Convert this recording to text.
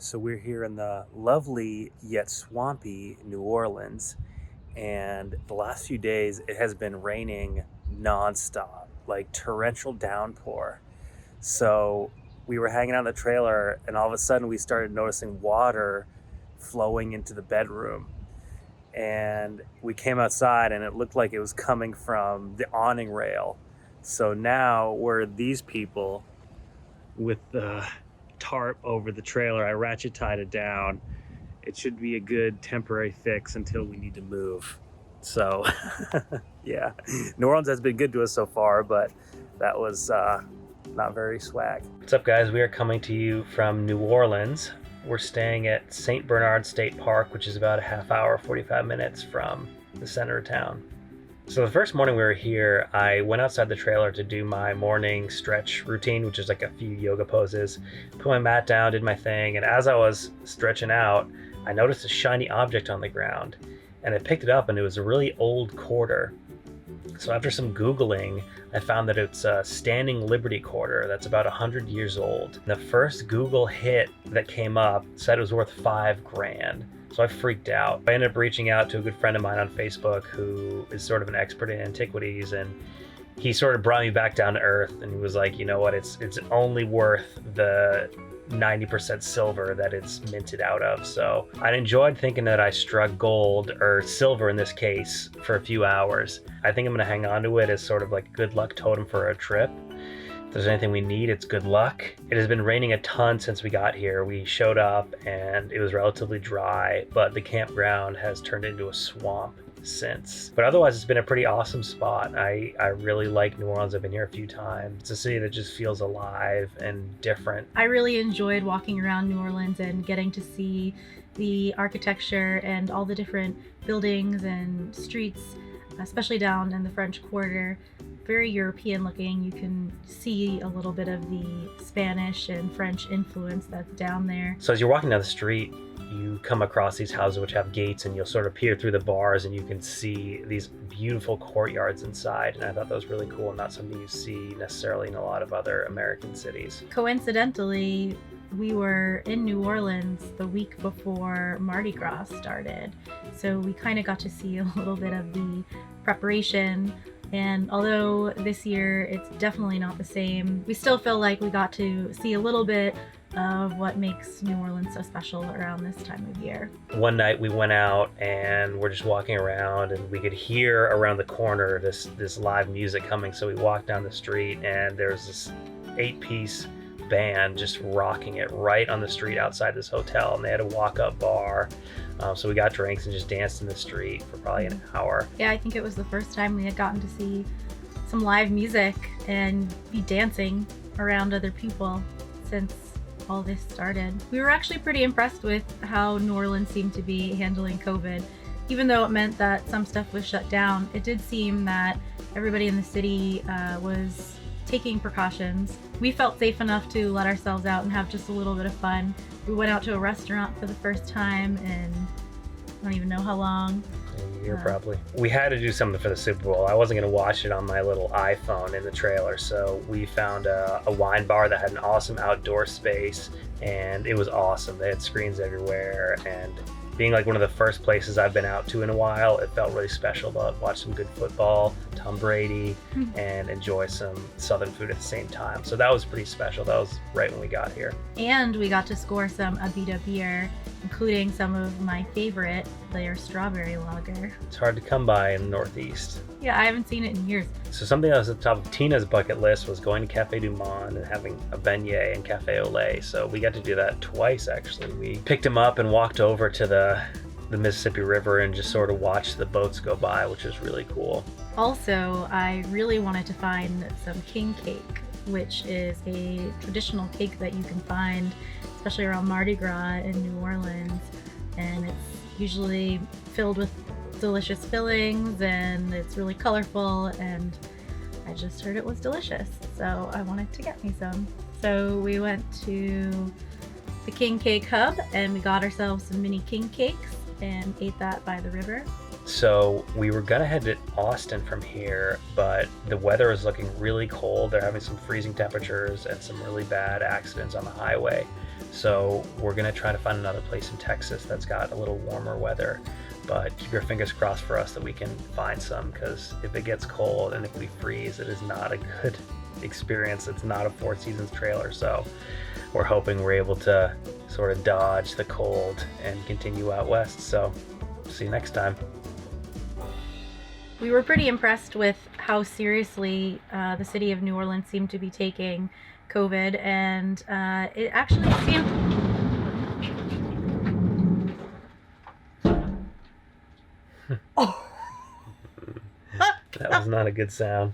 So we're here in the lovely yet swampy New Orleans, and the last few days it has been raining nonstop, like torrential downpour. So we were hanging out in the trailer, and all of a sudden we started noticing water flowing into the bedroom. And we came outside, and it looked like it was coming from the awning rail. So now we're these people with the tarp over the trailer. I ratchet tied it down. It should be a good temporary fix until we need to move. So yeah, New Orleans has been good to us so far, but that was not very swag. What's up, guys? We are coming to you from New Orleans. We're staying at St. Bernard State Park, which is about a half hour, 45 minutes from the center of town. So the first morning we were here, I went outside the trailer to do my morning stretch routine, which is like a few yoga poses. Put my mat down, did my thing, and as I was stretching out, I noticed a shiny object on the ground. And I picked it up, and it was a really old quarter. So after some Googling, I found that it's a standing Liberty quarter that's about 100 years old. The first Google hit that came up said it was worth $5,000. So I freaked out. I ended up reaching out to a good friend of mine on Facebook who is sort of an expert in antiquities, and he sort of brought me back down to earth, and he was like, you know what, it's only worth the 90% silver that it's minted out of. So I enjoyed thinking that I struck gold, or silver in this case, for a few hours. I think I'm gonna hang on to it as sort of like a good luck totem for a trip. If there's anything we need, it's good luck. It has been raining a ton since we got here. We showed up and it was relatively dry, but the campground has turned into a swamp since. But otherwise, it's been a pretty awesome spot. I really like New Orleans. I've been here a few times. It's a city that just feels alive and different. I really enjoyed walking around New Orleans and getting to see the architecture and all the different buildings and streets, especially down in the French Quarter. Very European looking. You can see a little bit of the Spanish and French influence that's down there. So as you're walking down the street, you come across these houses which have gates, and you'll sort of peer through the bars and you can see these beautiful courtyards inside. And I thought that was really cool and not something you see necessarily in a lot of other American cities. Coincidentally, we were in New Orleans the week before Mardi Gras started. So we kind of got to see a little bit of the preparation. And although this year it's definitely not the same, we still feel like we got to see a little bit of what makes New Orleans so special around this time of year. One night we went out and we're just walking around, and we could hear around the corner this live music coming. So we walked down the street, and there's this 8-piece band just rocking it right on the street outside this hotel, and they had a walk-up bar. So we got drinks and just danced in the street for probably an hour. Yeah, I think it was the first time we had gotten to see some live music and be dancing around other people since all this started. We were actually pretty impressed with how New Orleans seemed to be handling COVID. Even though it meant that some stuff was shut down, it did seem that everybody in the city was taking precautions. We felt safe enough to let ourselves out and have just a little bit of fun. We went out to a restaurant for the first time in I don't even know how long. A year probably. We had to do something for the Super Bowl. I wasn't going to watch it on my little iPhone in the trailer, so we found a wine bar that had an awesome outdoor space, and it was awesome. They had screens everywhere, and being like one of the first places I've been out to in a while, it felt really special to watch some good football, Tom Brady, and enjoy some Southern food at the same time. So that was pretty special. That was right when we got here. And we got to score some Abita beer, including some of my favorite, their strawberry lager. It's hard to come by in the Northeast. Yeah, I haven't seen it in years. So something that was at the top of Tina's bucket list was going to Cafe Du Monde and having a beignet and cafe au lait. So we got to do that twice, actually. We picked him up and walked over to the Mississippi River and just sort of watched the boats go by, which was really cool. Also, I really wanted to find some king cake, which is a traditional cake that you can find, especially around Mardi Gras in New Orleans. And it's usually filled with delicious fillings, and it's really colorful, and I just heard it was delicious, so I wanted to get me some. So we went to the King Cake Hub and we got ourselves some mini king cakes and ate that by the river. So we were gonna head to Austin from here, but the weather is looking really cold. They're having some freezing temperatures and some really bad accidents on the highway. So we're gonna try to find another place in Texas that's got a little warmer weather. But keep your fingers crossed for us that we can find some, because if it gets cold and if we freeze, it is not a good experience. It's not a Four Seasons trailer, so we're hoping we're able to sort of dodge the cold and continue out west. So see you next time. We were pretty impressed with how seriously the city of New Orleans seemed to be taking COVID, and it actually seemed... That was not a good sound.